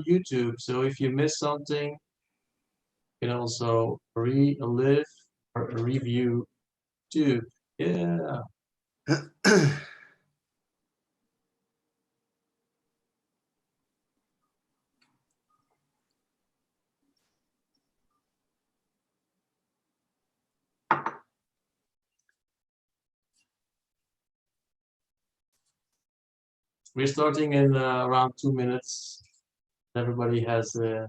YouTube. So if you miss something, you can also relive or review too. Yeah. We're starting in around 2 minutes. Everybody has the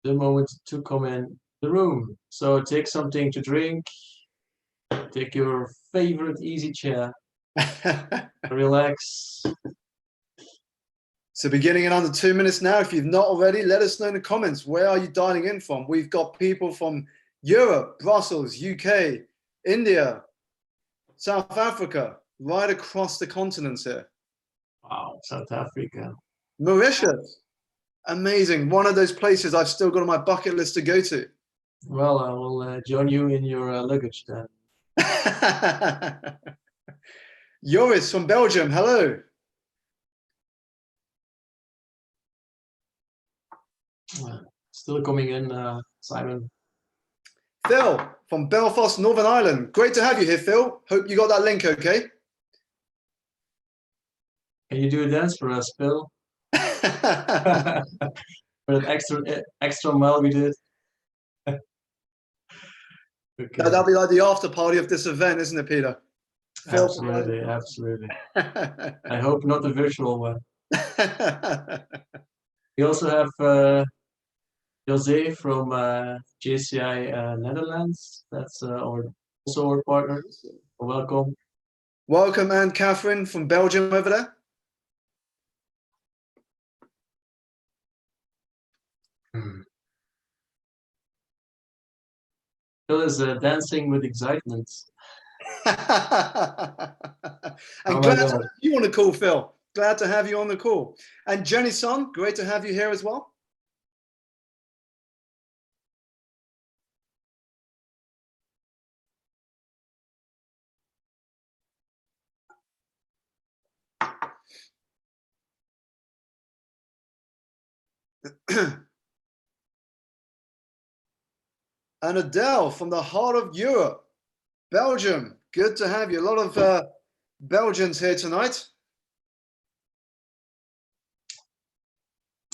moment to come in the room. So take something to drink, take your favorite easy chair, relax. So beginning in under 2 minutes now. If you've not already, let us know in the comments, where are you dialing in from? We've got people from Europe, Brussels, UK, India, South Africa, right across the continents here. Wow, South Africa. Mauritius. Amazing. One of those places I've still got on my bucket list to go to. Well, I will join you in your luggage then. Joris from Belgium, hello. Still coming in, Simon. Phil from Belfast, Northern Ireland. Great to have you here, Phil. Hope you got that link okay. Can you do a dance for us, Phil? For that extra mile we did. Okay. That'll be like the after party of this event, isn't it, Peter? Absolutely, absolutely. I hope not a virtual one. We also have Jose from JCI Netherlands. That's also our partner. Welcome. Welcome, and Catherine from Belgium over there. Phil is dancing with excitement. And glad to have you on the call, Phil. Glad to have you on the call. And Jenny-san, great to have you here as well. And Adele from the heart of Europe, Belgium. Good to have you. A lot of Belgians here tonight.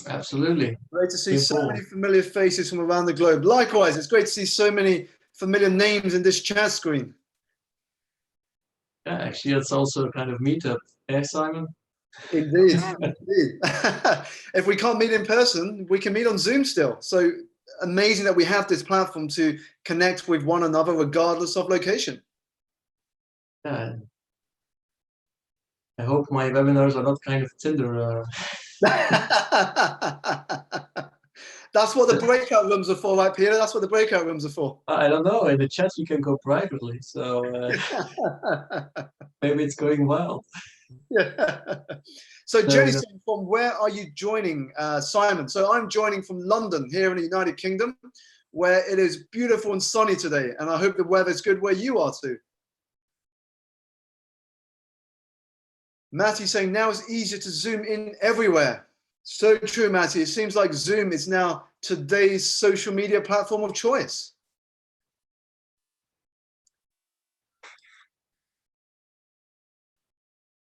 Absolutely. Great to see so many familiar faces from around the globe. Likewise, it's great to see so many familiar names in this chat screen. Yeah, actually, it's also a kind of meetup, eh, Simon? Indeed. Indeed. If we can't meet in person, we can meet on Zoom still. So amazing that we have this platform to connect with one another regardless of location. Yeah. I hope my webinars are not kind of Tinder. That's what the breakout rooms are for, right, Peter? That's what the breakout rooms are for. I don't know. In the chat, you can go privately. So maybe it's going wild. Yeah. So Jenny, from where are you joining, Simon? So I'm joining from London here in the United Kingdom, where it is beautiful and sunny today. And I hope the weather's good where you are too. Matty saying now it's easier to zoom in everywhere. So true, Matty. It seems like Zoom is now today's social media platform of choice.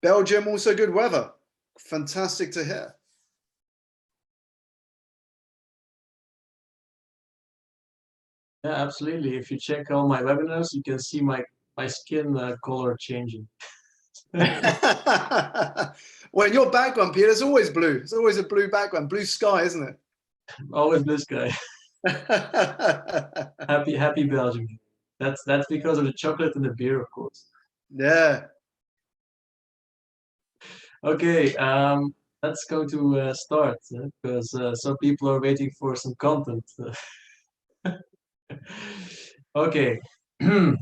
Belgium, also good weather. Fantastic to hear. Yeah, absolutely. If you check all my webinars, you can see my skin color changing. Well, in your background, Peter, it's always blue. It's always a blue background, blue sky, isn't it? Always blue sky. Happy Belgium. That's because of the chocolate and the beer, of course. Yeah. Okay, let's go to start because some people are waiting for some content. Okay. Hello,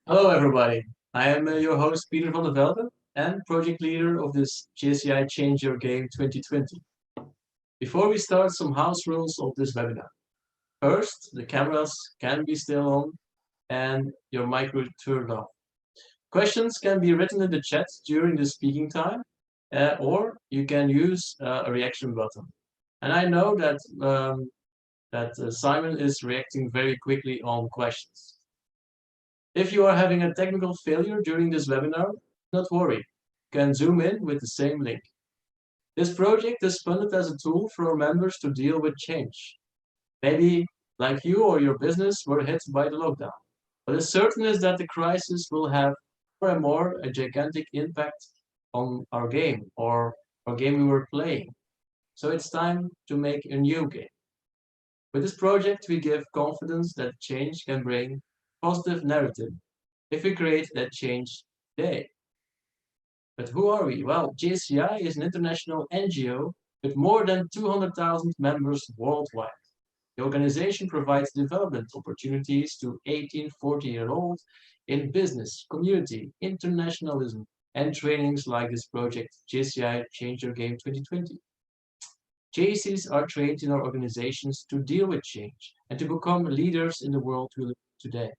everybody. I am your host, Peter van der Velde, and project leader of this JCI Change Your Game 2020. Before we start, some house rules of this webinar. First, the cameras can be still on and your micro turned off. Questions can be written in the chat during the speaking time, or you can use a reaction button. And I know that Simon is reacting very quickly on questions. If you are having a technical failure during this webinar, not worry. You can zoom in with the same link. This project is funded as a tool for our members to deal with change. Maybe, like you or your business, were hit by the lockdown. What is certain is that the crisis will have more and more a gigantic impact on our game or our game we were playing. So it's time to make a new game. With this project, we give confidence that change can bring positive narrative if we create that change today. But who are we? Well, JCI is an international NGO with more than 200,000 members worldwide. The organization provides development opportunities to 18 to 40-year-olds in business, community, internationalism, and trainings like this project, JCI Change Your Game 2020. JCs are trained in our organizations to deal with change and to become leaders in the world we live in today.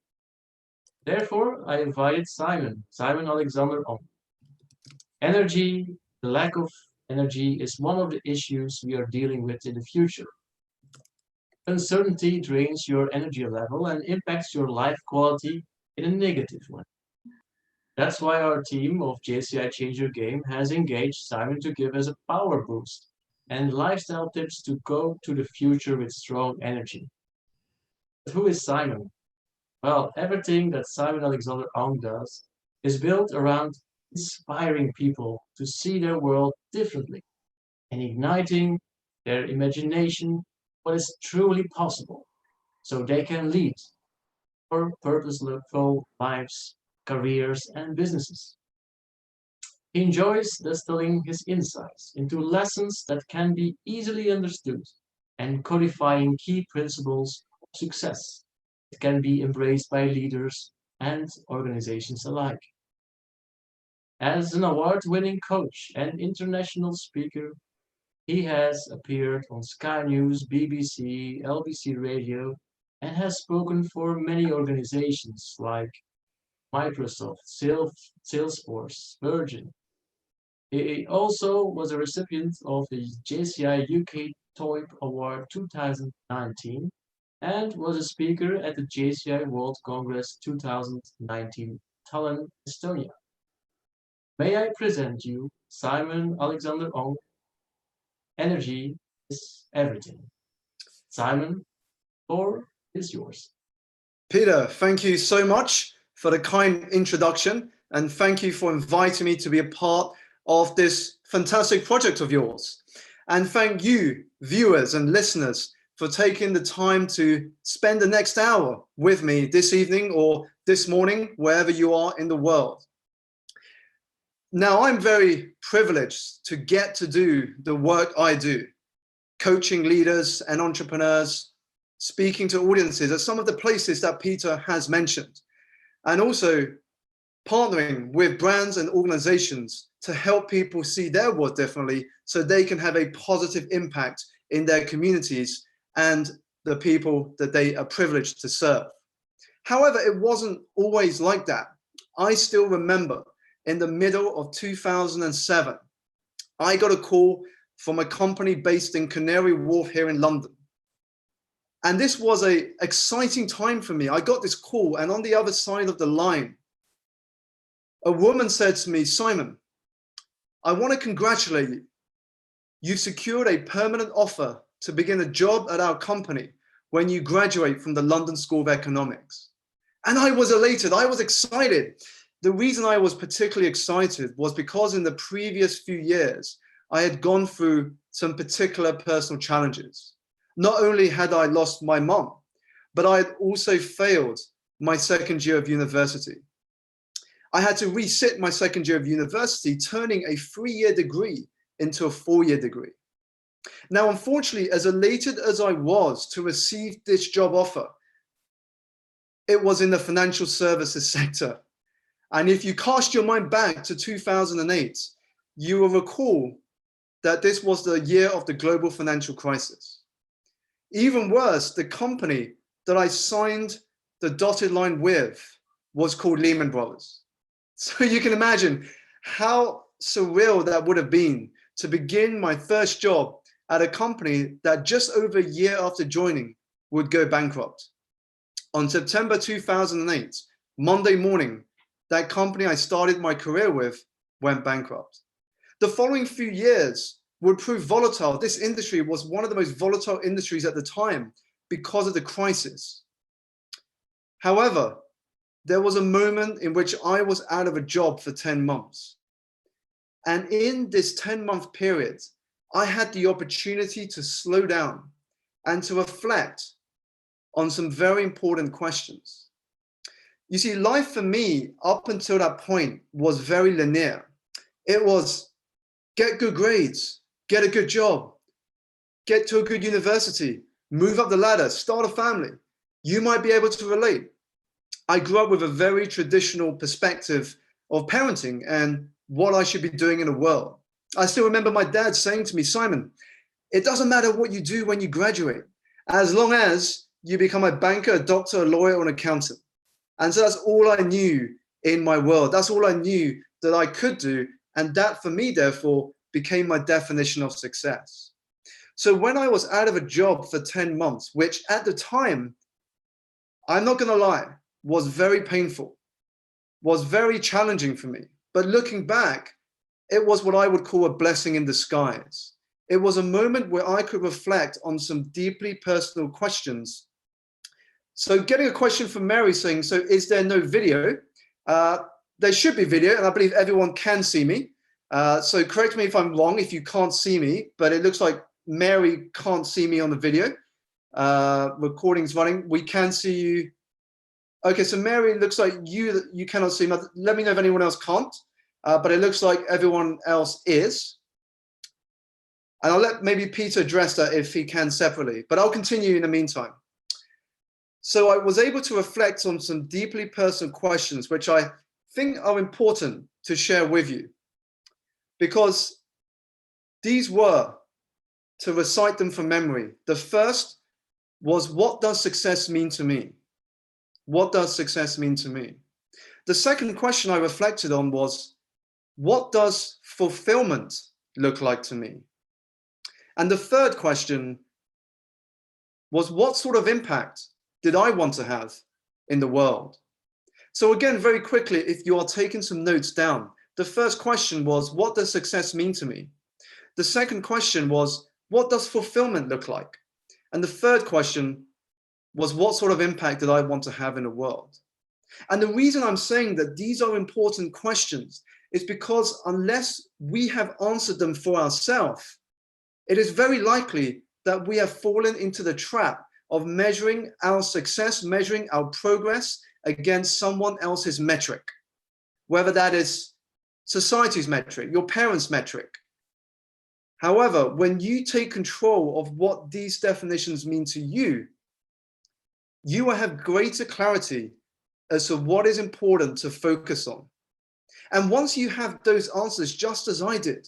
Therefore, I invited Simon Alexander Ong. Energy, the lack of energy is one of the issues we are dealing with in the future. Uncertainty drains your energy level and impacts your life quality in a negative way. That's why our team of JCI Change Your Game has engaged Simon to give us a power boost and lifestyle tips to go to the future with strong energy. But who is Simon? Well, everything that Simon Alexander Ong does is built around inspiring people to see their world differently and igniting their imagination what is truly possible so they can lead for purposeful lives, careers, and businesses. He enjoys distilling his insights into lessons that can be easily understood and codifying key principles of success that can be embraced by leaders and organizations alike. As an award-winning coach and international speaker, he has appeared on Sky News, BBC, LBC Radio, and has spoken for many organizations like Microsoft, Salesforce, Virgin. He also was a recipient of the JCI UK TOIP Award 2019 and was a speaker at the JCI World Congress 2019 Tallinn, Estonia. May I present you Simon Alexander Ong. Energy is everything. Simon, the floor is yours. Peter, thank you so much for the kind introduction, and thank you for inviting me to be a part of this fantastic project of yours. And thank you, viewers and listeners, for taking the time to spend the next hour with me this evening or this morning, wherever you are in the world. Now, I'm very privileged to get to do the work I do, coaching leaders and entrepreneurs, speaking to audiences at some of the places that Peter has mentioned, and also partnering with brands and organizations to help people see their world differently so they can have a positive impact in their communities and the people that they are privileged to serve. However, it wasn't always like that. I still remember in the middle of 2007, I got a call from a company based in Canary Wharf here in London. And this was an exciting time for me. I got this call, and on the other side of the line, a woman said to me, Simon, I want to congratulate you. You've secured a permanent offer to begin a job at our company when you graduate from the London School of Economics. And I was elated, I was excited. The reason I was particularly excited was because in the previous few years, I had gone through some particular personal challenges. Not only had I lost my mum, but I had also failed my second year of university. I had to resit my second year of university, turning a 3-year degree into a 4-year degree. Now, unfortunately, as elated as I was to receive this job offer, it was in the financial services sector. And if you cast your mind back to 2008, you will recall that this was the year of the global financial crisis. Even worse, the company that I signed the dotted line with was called Lehman Brothers. So you can imagine how surreal that would have been to begin my first job at a company that just over a year after joining would go bankrupt. On September 2008, Monday morning, that company I started my career with went bankrupt. The following few years would prove volatile. This industry was one of the most volatile industries at the time because of the crisis. However, there was a moment in which I was out of a job for 10 months. And in this 10-month period, I had the opportunity to slow down and to reflect on some very important questions. You see, life for me, up until that point, was very linear. It was get good grades, get a good job, get to a good university, move up the ladder, start a family. You might be able to relate. I grew up with a very traditional perspective of parenting and what I should be doing in the world. I still remember my dad saying to me, Simon, it doesn't matter what you do when you graduate, as long as you become a banker, a doctor, a lawyer, or an accountant. And so that's all I knew in my world. That's all I knew that I could do. And that for me, therefore, became my definition of success. So when I was out of a job for 10 months, which at the time, I'm not going to lie, was very painful, was very challenging for me. But looking back, it was what I would call a blessing in disguise. It was a moment where I could reflect on some deeply personal questions. So getting a question from Mary saying, so is there no video? There should be video, and I believe everyone can see me. So correct me if I'm wrong, if you can't see me, but it looks like Mary can't see me on the video. Recording's running. We can see you. Okay, so Mary, it looks like you cannot see me. Let me know if anyone else can't, but it looks like everyone else is. And I'll let maybe Peter address that if he can separately, but I'll continue in the meantime. So I was able to reflect on some deeply personal questions, which I think are important to share with you, because these were, to recite them from memory. The first was, what does success mean to me? What does success mean to me? The second question I reflected on was, what does fulfillment look like to me? And the third question was, what sort of impact did I want to have in the world? So again, very quickly, if you are taking some notes down, the first question was, what does success mean to me? The second question was, what does fulfillment look like? And the third question was, what sort of impact did I want to have in the world? And the reason I'm saying that these are important questions is because unless we have answered them for ourselves, it is very likely that we have fallen into the trap of measuring our success, measuring our progress against someone else's metric, whether that is society's metric, your parents' metric. However, when you take control of what these definitions mean to you, you will have greater clarity as to what is important to focus on. And once you have those answers, just as I did,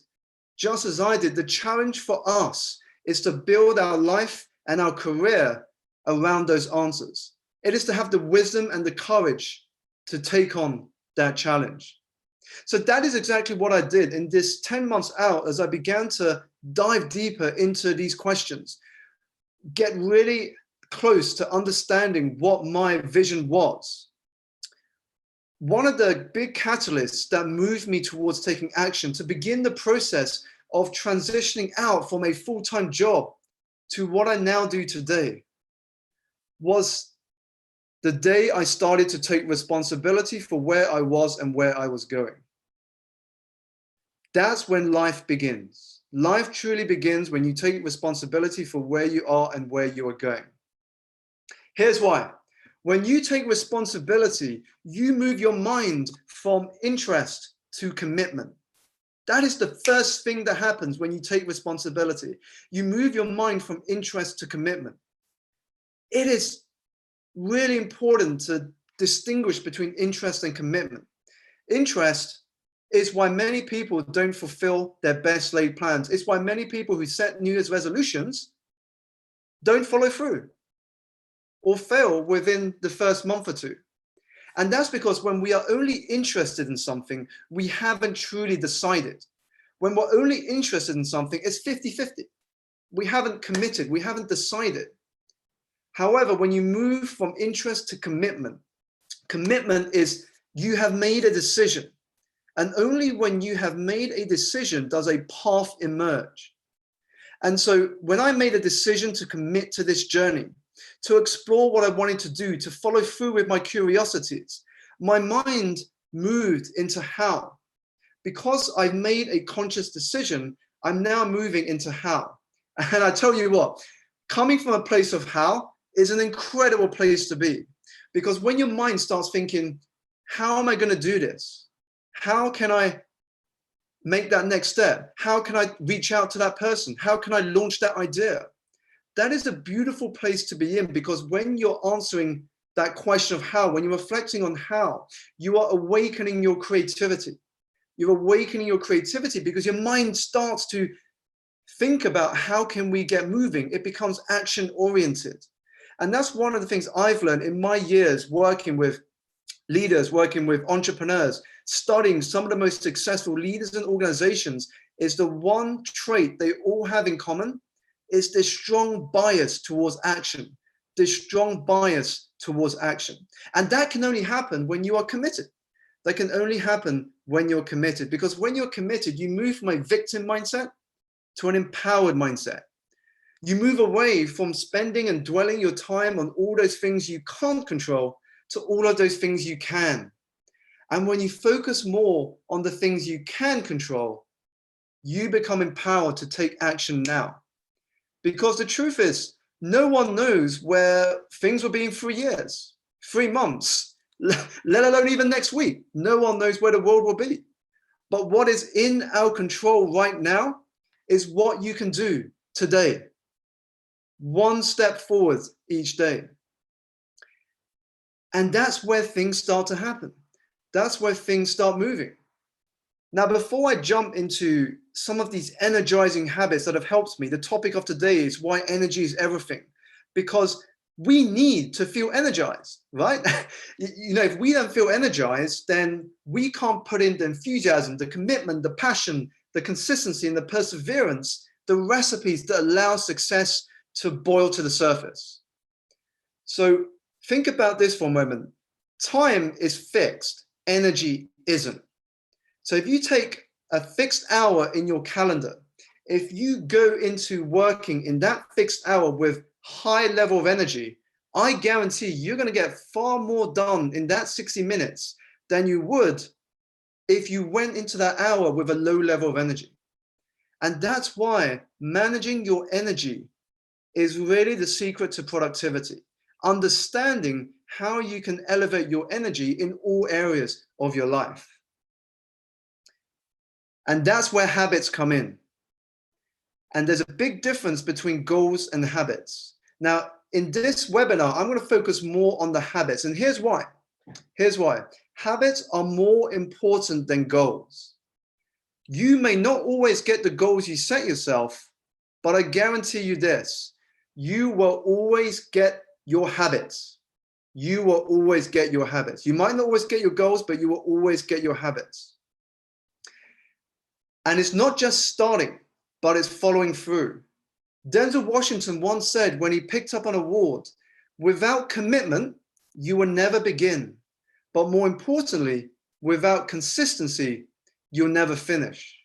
the challenge for us is to build our life and our career around those answers. It is to have the wisdom and the courage to take on that challenge. So that is exactly what I did in this 10 months out, as I began to dive deeper into these questions, get really close to understanding what my vision was. One of the big catalysts that moved me towards taking action to begin the process of transitioning out from a full-time job to what I now do today was the day I started to take responsibility for where I was and where I was going. That's when life begins. Life truly begins when you take responsibility for where you are and where you are going. Here's why. When you take responsibility, you move your mind from interest to commitment. That is the first thing that happens when you take responsibility. You move your mind from interest to commitment. It is really important to distinguish between interest and commitment. Interest is why many people don't fulfill their best laid plans. It's why many people who set New Year's resolutions don't follow through or fail within the first month or two. And that's because when we are only interested in something, we haven't truly decided. When we're only interested in something, it's 50-50. We haven't committed, we haven't decided. However, when you move from interest to commitment, commitment is you have made a decision. And only when you have made a decision does a path emerge. And so when I made a decision to commit to this journey, to explore what I wanted to do, to follow through with my curiosities, my mind moved into how. Because I've made a conscious decision, I'm now moving into how. And I tell you what, coming from a place of how is an incredible place to be. Because when your mind starts thinking, how am I going to do this? How can I make that next step? How can I reach out to that person? How can I launch that idea? That is a beautiful place to be in, because when you're answering that question of how, when you're reflecting on how, you are awakening your creativity. You're awakening your creativity because your mind starts to think about how can we get moving. It becomes action oriented. And that's one of the things I've learned in my years working with leaders, working with entrepreneurs, studying some of the most successful leaders and organizations, is the one trait they all have in common is this strong bias towards action, this strong bias towards action. And that can only happen when you are committed. That can only happen when you're committed, because when you're committed, you move from a victim mindset to an empowered mindset. You move away from spending and dwelling your time on all those things you can't control to all of those things you can. And when you focus more on the things you can control, you become empowered to take action now. Because the truth is, no one knows where things will be in 3 years, 3 months, let alone even next week. No one knows where the world will be. But what is in our control right now is what you can do today. One step forward each day. And that's where things start to happen. That's where things start moving. Now, before I jump into some of these energizing habits that have helped me, the topic of today is why energy is everything. Because we need to feel energized, right? If we don't feel energized, then we can't put in the enthusiasm, the commitment, the passion, the consistency, and the perseverance, the recipes that allow success to boil to the surface. So think about this for a moment. Time is fixed, energy isn't. So if you take a fixed hour in your calendar, if you go into working in that fixed hour with high level of energy, I guarantee you're going to get far more done in that 60 minutes than you would if you went into that hour with a low level of energy. And that's why managing your energy is really the secret to productivity. Understanding how you can elevate your energy in all areas of your life. And that's where habits come in. And there's a big difference between goals and habits. Now, in this webinar, I'm going to focus more on the habits. And here's why. Here's why. Habits are more important than goals. You may not always get the goals you set yourself, but I guarantee you this. You will always get your habits. You will always get your habits. You might not always get your goals, but you will always get your habits. And it's not just starting, but it's following through. Denzel Washington once said when he picked up an award, without commitment, you will never begin. But more importantly, without consistency, you'll never finish.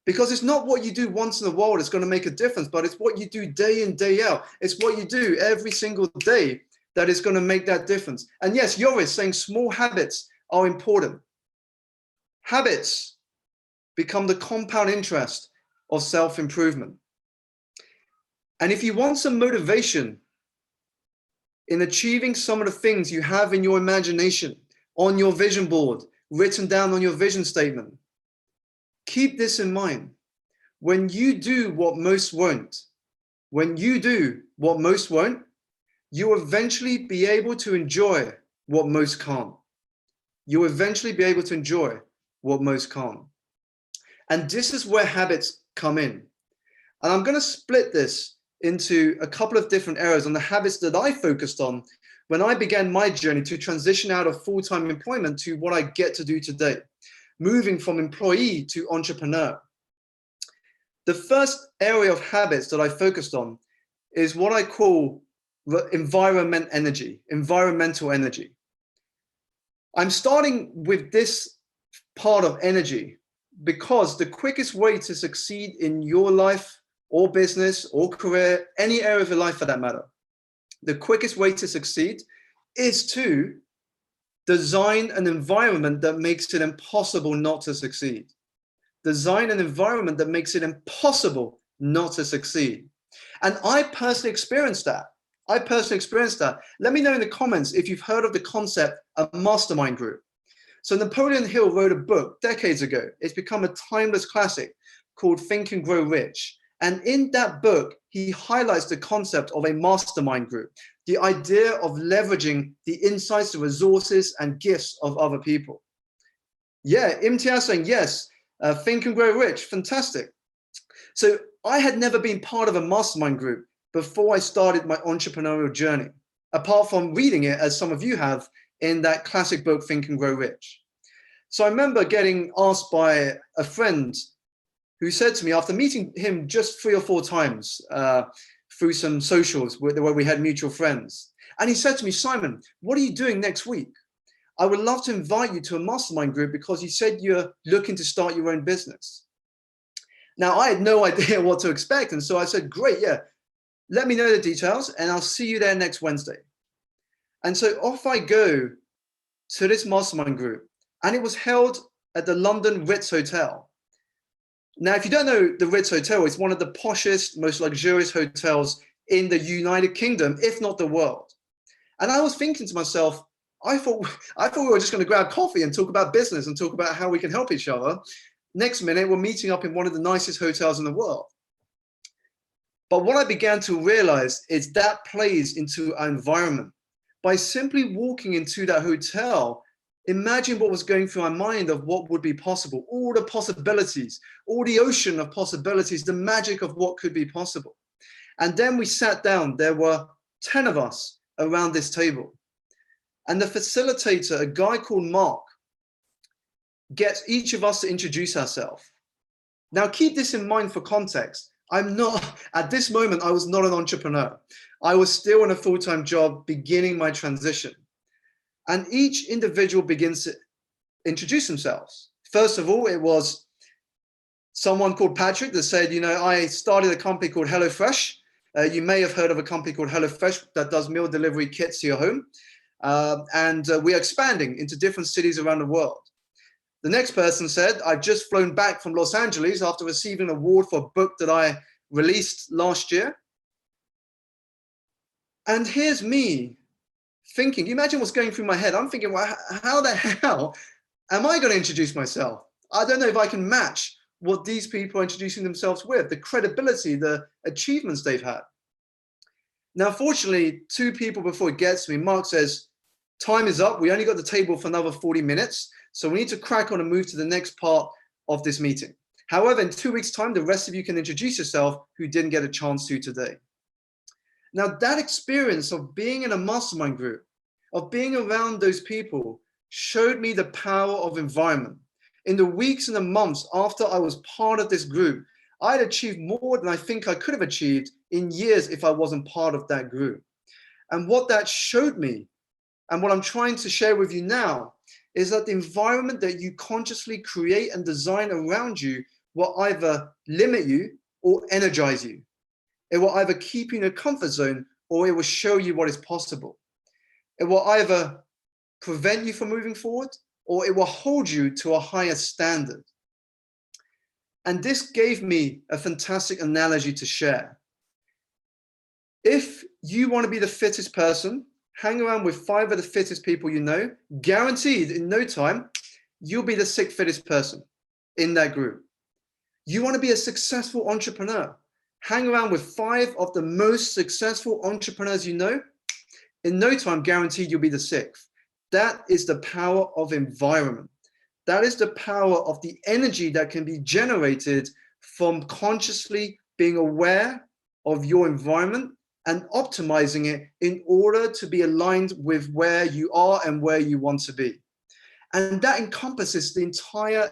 Because it's not what you do once in a while that's going to make a difference, but it's what you do day in, day out. It's what you do every single day that is going to make that difference. And yes, Yoris saying small habits are important. Habits become the compound interest of self-improvement. And if you want some motivation in achieving some of the things you have in your imagination, on your vision board, written down on your vision statement, keep this in mind. When you do what most won't, you'll eventually be able to enjoy what most can't. You'll eventually be able to enjoy what most can't. And this is where habits come in. And I'm going to split this into a couple of different areas on the habits that I focused on when I began my journey to transition out of full-time employment to what I get to do today, moving from employee to entrepreneur. The first area of habits that I focused on is what I call environmental energy. I'm starting with this part of energy because the quickest way to succeed in your life or business or career, any area of your life for that matter, the quickest way to succeed is to design an environment that makes it impossible not to succeed. Design an environment that makes it impossible not to succeed. And I personally experienced that. Let me know in the comments if you've heard of the concept of mastermind group. So Napoleon Hill wrote a book decades ago. It's become a timeless classic called Think and Grow Rich. And in that book, he highlights the concept of a mastermind group, the idea of leveraging the insights, the resources, and gifts of other people. Yeah, Imtiaz saying, yes, Think and Grow Rich, fantastic. So I had never been part of a mastermind group before I started my entrepreneurial journey, apart from reading it, as some of you have, in that classic book, Think and Grow Rich. So I remember getting asked by a friend who said to me, after meeting him just 3 or 4 times through some socials where we had mutual friends, and he said to me, Simon, what are you doing next week? I would love to invite you to a mastermind group because you said you're looking to start your own business. Now, I had no idea what to expect. And so I said, great, yeah, let me know the details and I'll see you there next Wednesday. And so off I go to this mastermind group, and it was held at the London Ritz Hotel. Now, if you don't know the Ritz Hotel, it's one of the poshest, most luxurious hotels in the United Kingdom, if not the world. And I was thinking to myself, I thought we were just going to grab coffee and talk about business and talk about how we can help each other. Next minute, we're meeting up in one of the nicest hotels in the world. But what I began to realize is that plays into our environment. By simply walking into that hotel, imagine what was going through my mind of what would be possible, all the possibilities, all the ocean of possibilities, the magic of what could be possible. And then we sat down. There were 10 of us around this table. And the facilitator, a guy called Mark, gets each of us to introduce ourselves. Now, keep this in mind for context. At this moment, I was not an entrepreneur. I was still in a full-time job, beginning my transition. And each individual begins to introduce themselves. First of all, it was someone called Patrick that said, I started a company called HelloFresh. You may have heard of a company called HelloFresh that does meal delivery kits to your home. And we are expanding into different cities around the world. The next person said, I've just flown back from Los Angeles after receiving an award for a book that I released last year. And here's me thinking, imagine what's going through my head. I'm thinking, well, how the hell am I going to introduce myself? I don't know if I can match what these people are introducing themselves with, the credibility, the achievements they've had. Now, fortunately, 2 people before it gets to me, Mark says, time is up. We only got the table for another 40 minutes. So we need to crack on and move to the next part of this meeting. However, in 2 weeks' time, the rest of you can introduce yourself who didn't get a chance to today. Now, that experience of being in a mastermind group, of being around those people, showed me the power of environment. In the weeks and the months after I was part of this group, I had achieved more than I think I could have achieved in years if I wasn't part of that group. And what that showed me, and what I'm trying to share with you now, is that the environment that you consciously create and design around you will either limit you or energize you. It will either keep you in a comfort zone or it will show you what is possible. It will either prevent you from moving forward or it will hold you to a higher standard. And this gave me a fantastic analogy to share. If you want to be the fittest person, hang around with 5 of the fittest people you know, guaranteed in no time, you'll be the 6th fittest person in that group. You want to be a successful entrepreneur, hang around with 5 of the most successful entrepreneurs you know, in no time, guaranteed you'll be the 6th. That is the power of environment. That is the power of the energy that can be generated from consciously being aware of your environment and optimizing it in order to be aligned with where you are and where you want to be. And that encompasses the entire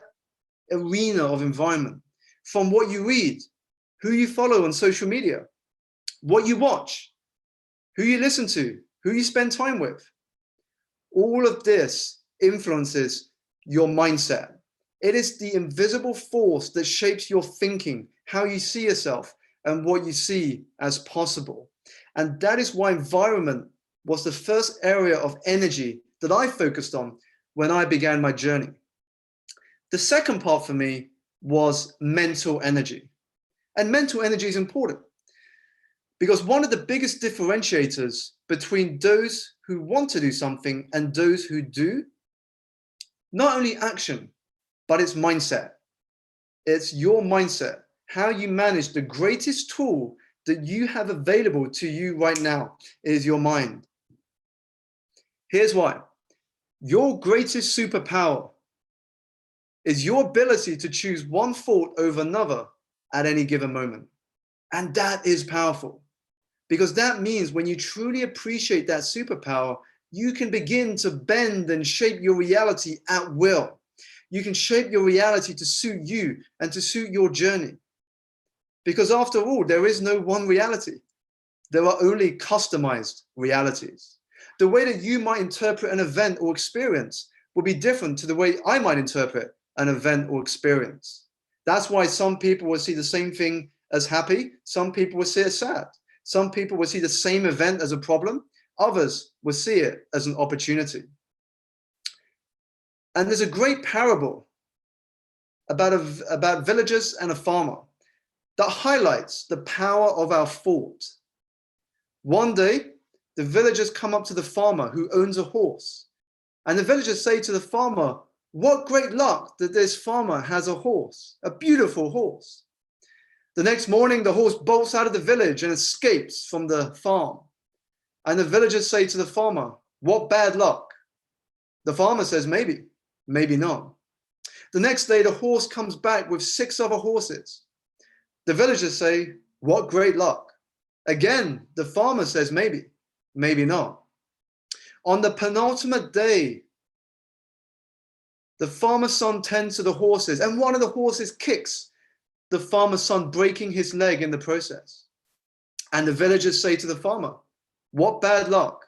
arena of environment, from what you read, who you follow on social media, what you watch, who you listen to, who you spend time with. All of this influences your mindset. It is the invisible force that shapes your thinking, how you see yourself, and what you see as possible. And that is why environment was the first area of energy that I focused on when I began my journey. The second part for me was mental energy. And mental energy is important because one of the biggest differentiators between those who want to do something and those who do, not only action, but it's mindset. It's your mindset, how you manage the greatest tool that you have available to you right now is your mind. Here's why. Your greatest superpower is your ability to choose one thought over another at any given moment. And that is powerful because that means when you truly appreciate that superpower, you can begin to bend and shape your reality at will. You can shape your reality to suit you and to suit your journey. Because after all, there is no one reality. There are only customized realities. The way that you might interpret an event or experience will be different to the way I might interpret an event or experience. That's why some people will see the same thing as happy. Some people will see it as sad. Some people will see the same event as a problem. Others will see it as an opportunity. And there's a great parable about villagers and a farmer that highlights the power of our thought. One day, the villagers come up to the farmer who owns a horse. And the villagers say to the farmer, "What great luck that this farmer has a horse, a beautiful horse." The next morning, the horse bolts out of the village and escapes from the farm. And the villagers say to the farmer, "What bad luck?" The farmer says, "Maybe, maybe not." The next day, the horse comes back with 6 other horses. The villagers say, "What great luck?" Again, the farmer says, "Maybe, maybe not." On the penultimate day, the farmer's son tends to the horses, and one of the horses kicks the farmer's son, breaking his leg in the process. And the villagers say to the farmer, "What bad luck?"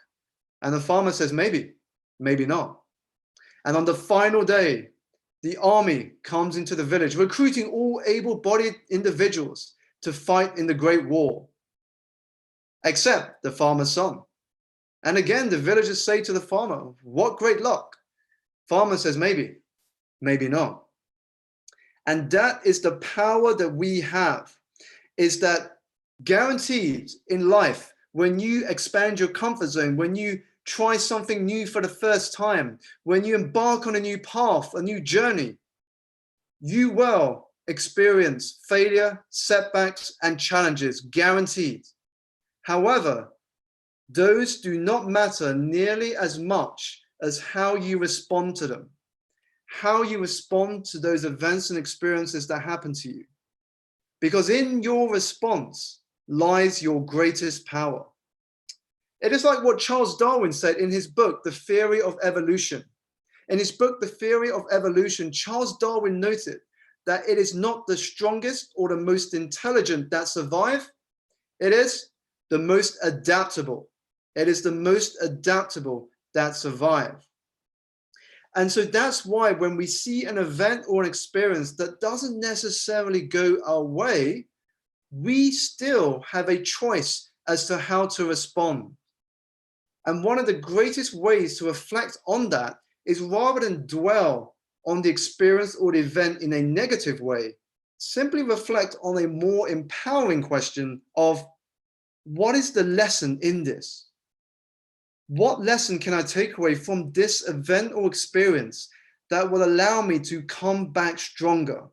And the farmer says, "Maybe, maybe not." And on the final day, the army comes into the village, recruiting all able-bodied individuals to fight in the Great War, except the farmer's son. And again, the villagers say to the farmer, "What great luck?" Farmer says, "Maybe, maybe not." And that is the power that we have, is that guaranteed in life, when you expand your comfort zone, when you try something new for the first time, when you embark on a new path, a new journey, you will experience failure, setbacks, and challenges, guaranteed. However, those do not matter nearly as much as how you respond to them, how you respond to those events and experiences that happen to you. Because in your response lies your greatest power. It is like what Charles Darwin said in his book, The Theory of Evolution. In his book, The Theory of Evolution, Charles Darwin noted that it is not the strongest or the most intelligent that survive. It is the most adaptable. It is the most adaptable that survive. And so that's why when we see an event or an experience that doesn't necessarily go our way, we still have a choice as to how to respond. And one of the greatest ways to reflect on that is, rather than dwell on the experience or the event in a negative way, simply reflect on a more empowering question of, what is the lesson in this? What lesson can I take away from this event or experience that will allow me to come back stronger?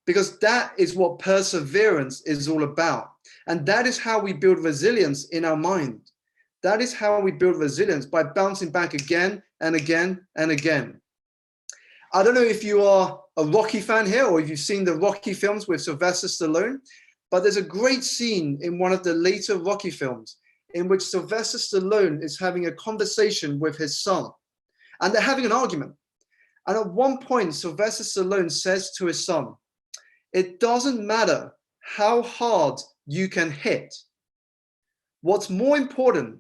Because that is what perseverance is all about. And that is how we build resilience in our mind. That is how we build resilience, by bouncing back again and again and again. I don't know if you are a Rocky fan here, or if you've seen the Rocky films with Sylvester Stallone, But there's a great scene in one of the later Rocky films in which Sylvester Stallone is having a conversation with his son, and they're having an argument. And at one point, Sylvester Stallone says to his son, "It doesn't matter how hard you can hit. What's more important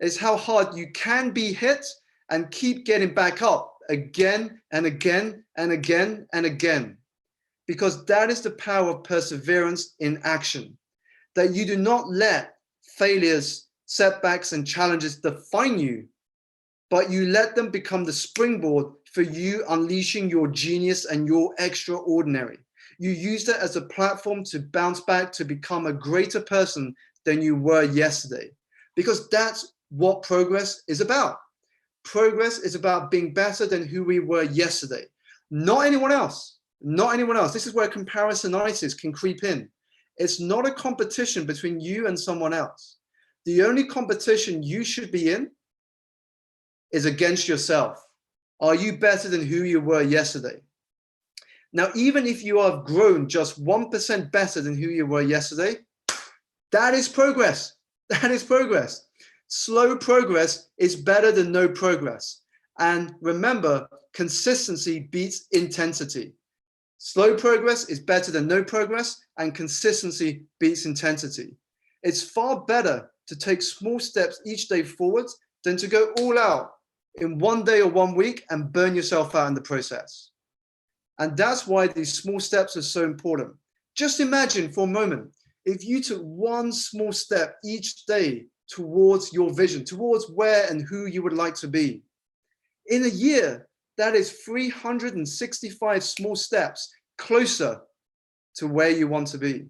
is how hard you can be hit and keep getting back up again and again and again and again. Because that is the power of perseverance in action. That you do not let failures, setbacks, and challenges define you, but you let them become the springboard for you unleashing your genius and your extraordinary. You use that as a platform to bounce back to become a greater person than you were yesterday. Because that's what progress is about. Progress is about being better than who we were yesterday. Not anyone else. Not anyone else. This is where comparisonitis can creep in. It's not a competition between you and someone else. The only competition you should be in is against yourself. Are you better than who you were yesterday? Now, even if you have grown just 1% better than who you were yesterday, that is progress. That is progress. Slow progress is better than no progress. And remember, consistency beats intensity. Slow progress is better than no progress, and consistency beats intensity. It's far better to take small steps each day forwards than to go all out in one day or 1 week and burn yourself out in the process. And that's why these small steps are so important. Just imagine for a moment, if you took one small step each day towards your vision, towards where and who you would like to be. In a year, that is 365 small steps closer to where you want to be.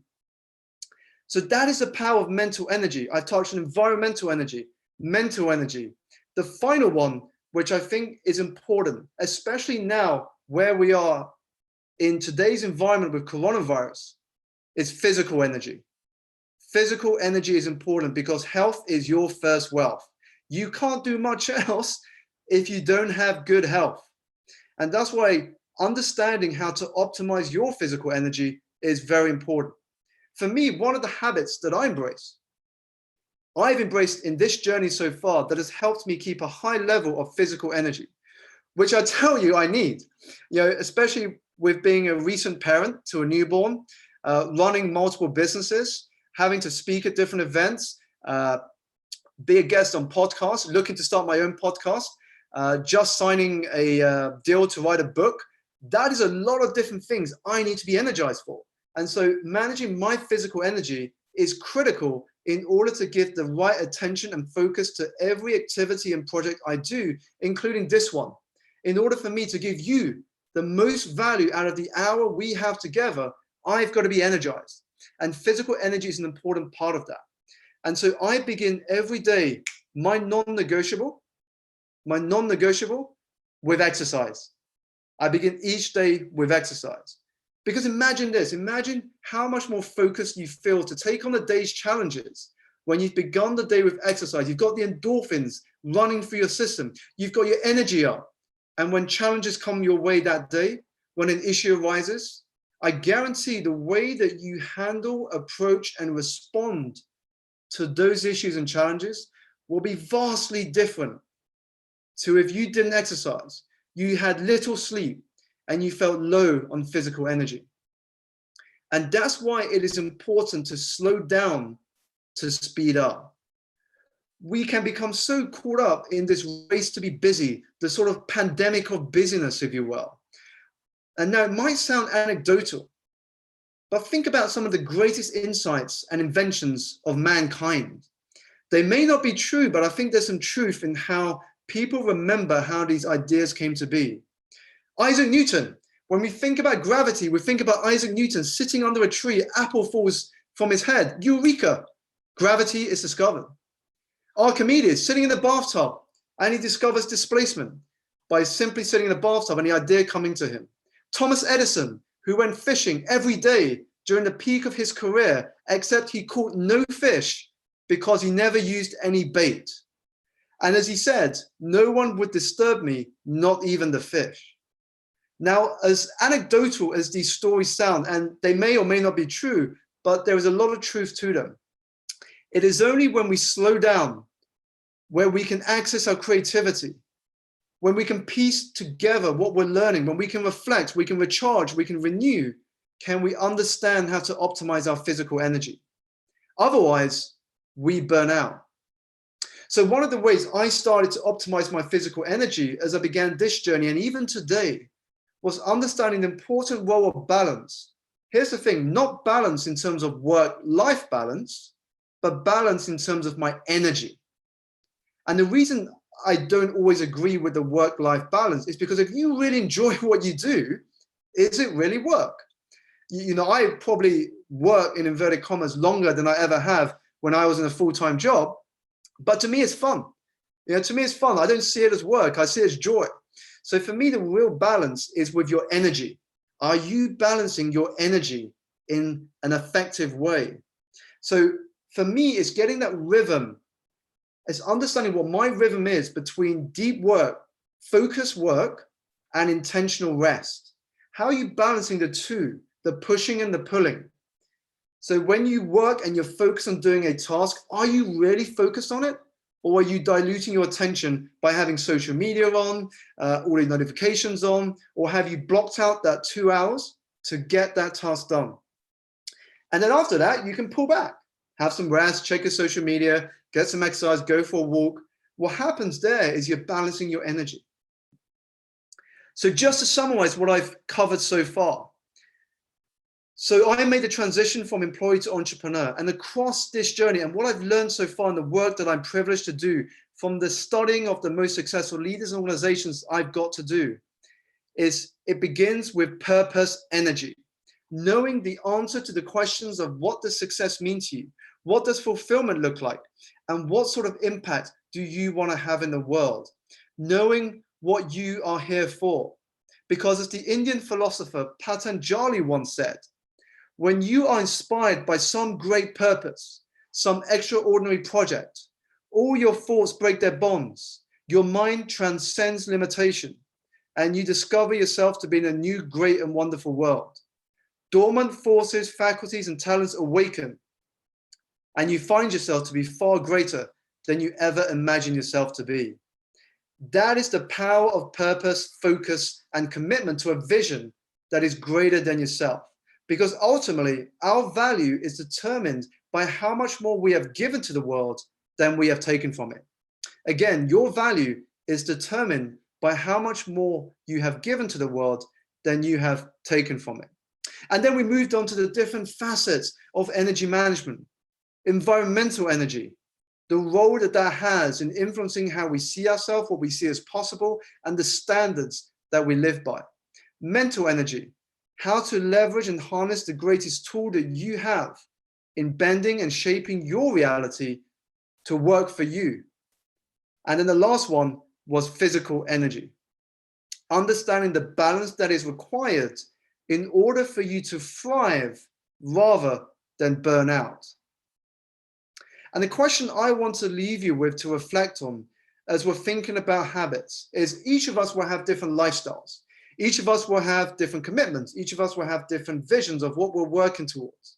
So that is the power of mental energy. I touched on environmental energy, mental energy. The final one, which I think is important, especially now where we are in today's environment with coronavirus, is physical energy. Physical energy is important because health is your first wealth. You can't do much else if you don't have good health. And that's why understanding how to optimize your physical energy is very important. For me, one of the habits that I've embraced in this journey so far that has helped me keep a high level of physical energy, which I tell you I need, especially with being a recent parent to a newborn, running multiple businesses, having to speak at different events, be a guest on podcasts, looking to start my own podcast, just signing a deal to write a book. That is a lot of different things I need to be energized for. And so managing my physical energy is critical in order to give the right attention and focus to every activity and project I do, including this one. In order for me to give you the most value out of the hour we have together, I've got to be energized. And physical energy is an important part of that. And so I begin every day, my non-negotiable with exercise. I begin each day with exercise. Because imagine this, imagine how much more focused you feel to take on the day's challenges when you've begun the day with exercise. You've got the endorphins running through your system. You've got your energy up. And when challenges come your way that day, when an issue arises, I guarantee the way that you handle, approach, and respond to those issues and challenges will be vastly different to if you didn't exercise, you had little sleep, and you felt low on physical energy. And that's why it is important to slow down to speed up. We can become so caught up in this race to be busy, the sort of pandemic of busyness, if you will. And now it might sound anecdotal, but think about some of the greatest insights and inventions of mankind. They may not be true, but I think there's some truth in how people remember how these ideas came to be. Isaac Newton, when we think about gravity, we think about Isaac Newton sitting under a tree, an apple falls from his head, eureka, gravity is discovered. Archimedes sitting in the bathtub and he discovers displacement by simply sitting in the bathtub and the idea coming to him. Thomas Edison, who went fishing every day during the peak of his career, except he caught no fish because he never used any bait. And as he said, no one would disturb me, not even the fish. Now, as anecdotal as these stories sound, and they may or may not be true, but there is a lot of truth to them. It is only when we slow down, where we can access our creativity, when we can piece together what we're learning, when we can reflect, we can recharge, we can renew, can we understand how to optimize our physical energy. Otherwise, we burn out. So one of the ways I started to optimize my physical energy as I began this journey, and even today, was understanding the important role of balance. Here's the thing, not balance in terms of work-life balance, but balance in terms of my energy. And the reason I don't always agree with the work-life balance is because if you really enjoy what you do, is it really work? You know, I probably work in inverted commas longer than I ever have when I was in a full-time job, but to me it's fun. You know, to me it's fun. I don't see it as work, I see it as joy. So for me, the real balance is with your energy. Are you balancing your energy in an effective way? So for me, it's getting that rhythm. It's understanding what my rhythm is between deep work, focused work, and intentional rest. How are you balancing the two, the pushing and the pulling? So when you work and you're focused on doing a task, are you really focused on it? Or are you diluting your attention by having social media on, all the notifications on, or have you blocked out that 2 hours to get that task done? And then after that, you can pull back, have some rest, check your social media, get some exercise, go for a walk. What happens there is you're balancing your energy. So just to summarize what I've covered so far. So I made the transition from employee to entrepreneur, and across this journey and what I've learned so far in the work that I'm privileged to do from the studying of the most successful leaders and organizations I've got to do is it begins with purpose energy, knowing the answer to the questions of what does success mean to you? What does fulfillment look like? And what sort of impact do you want to have in the world? Knowing what you are here for. Because as the Indian philosopher Patanjali once said, when you are inspired by some great purpose, some extraordinary project, all your thoughts break their bonds, your mind transcends limitation, and you discover yourself to be in a new, great and wonderful world. Dormant forces, faculties, and talents awaken, and you find yourself to be far greater than you ever imagined yourself to be. That is the power of purpose, focus, and commitment to a vision that is greater than yourself. Because ultimately, our value is determined by how much more we have given to the world than we have taken from it. Again, your value is determined by how much more you have given to the world than you have taken from it. And then we moved on to the different facets of energy management. Environmental energy, the role that that has in influencing how we see ourselves, what we see as possible, and the standards that we live by. Mental energy, how to leverage and harness the greatest tool that you have in bending and shaping your reality to work for you. And then the last one was physical energy, understanding the balance that is required in order for you to thrive rather than burn out. And the question I want to leave you with to reflect on as we're thinking about habits is each of us will have different lifestyles. Each of us will have different commitments. Each of us will have different visions of what we're working towards.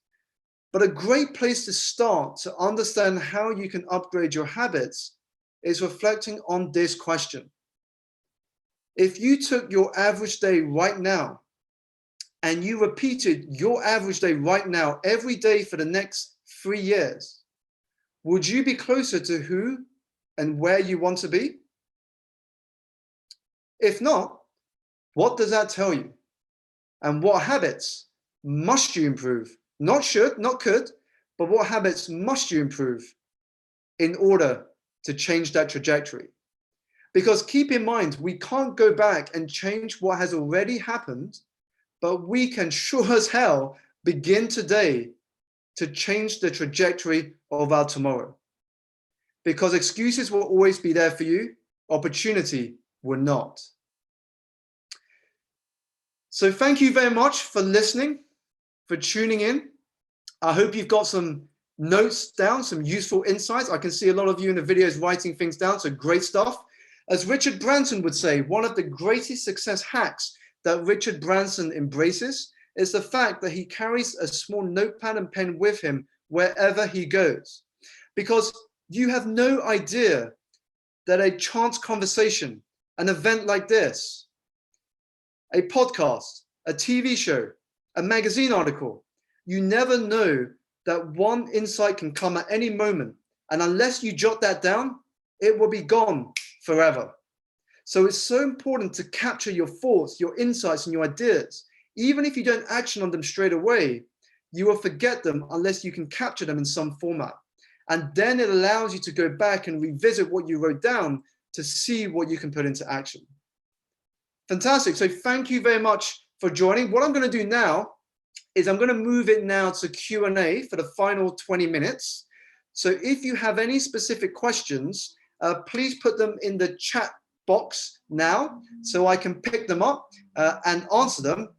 But a great place to start to understand how you can upgrade your habits is reflecting on this question. If you took your average day right now and you repeated your average day right now every day for the next 3 years, would you be closer to who and where you want to be? If not, what does that tell you? And what habits must you improve? Not should, not could, but what habits must you improve in order to change that trajectory? Because keep in mind, we can't go back and change what has already happened, but we can sure as hell begin today to change the trajectory of our tomorrow. Because excuses will always be there for you, opportunity will not. So thank you very much for listening, for tuning in. I hope you've got some notes down, some useful insights. I can see a lot of you in the videos writing things down, so great stuff. As Richard Branson would say, one of the greatest success hacks that Richard Branson embraces is the fact that he carries a small notepad and pen with him wherever he goes. Because you have no idea that a chance conversation, an event like this, a podcast, a TV show, a magazine article, you never know that one insight can come at any moment. And unless you jot that down, it will be gone forever. So it's so important to capture your thoughts, your insights, and your ideas. Even if you don't action on them straight away, you will forget them unless you can capture them in some format. And then it allows you to go back and revisit what you wrote down to see what you can put into action. Fantastic. So thank you very much for joining. What I'm going to do now is I'm going to move it now to Q&A for the final 20 minutes. So if you have any specific questions, please put them in the chat box now so I can pick them up and answer them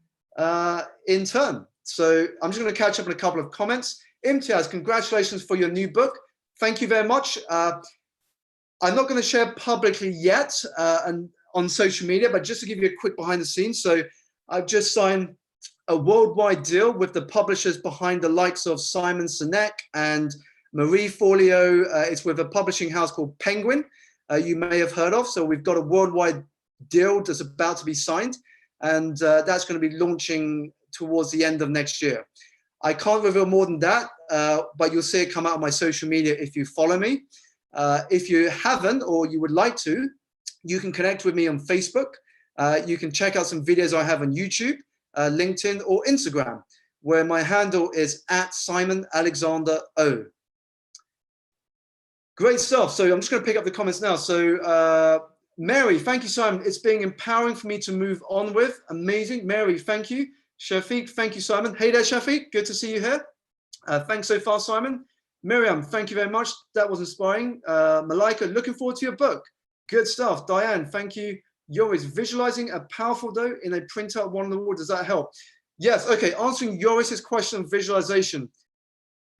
in turn. So I'm just going to catch up on a couple of comments. Imtiaz, congratulations for your new book. Thank you very much. I'm not going to share publicly yet and on social media, but just to give you a quick behind the scenes. So I've just signed a worldwide deal with the publishers behind the likes of Simon Sinek and Marie Forleo. It's with a publishing house called Penguin, you may have heard of. So we've got a worldwide deal that's about to be signed, and that's going to be launching towards the end of next year. I can't reveal more than that, but you'll see it come out on my social media if you follow me. If you haven't or you would like to, you can connect with me on Facebook. You can check out some videos I have on YouTube, LinkedIn, or Instagram, where my handle is @SimonAlexanderO. Great stuff. So I'm just going to pick up the comments now. So Mary, thank you, Simon. It's been empowering for me to move on with. Amazing. Mary, thank you. Shafiq, thank you, Simon. Hey there, Shafiq. Good to see you here. Thanks so far, Simon. Miriam, thank you very much. That was inspiring. Malika, looking forward to your book. Good stuff. Diane, thank you. Yoris, visualizing a powerful dough in a printout one on the wall. Does that help? Yes. Okay. Answering Yoris's question on visualization.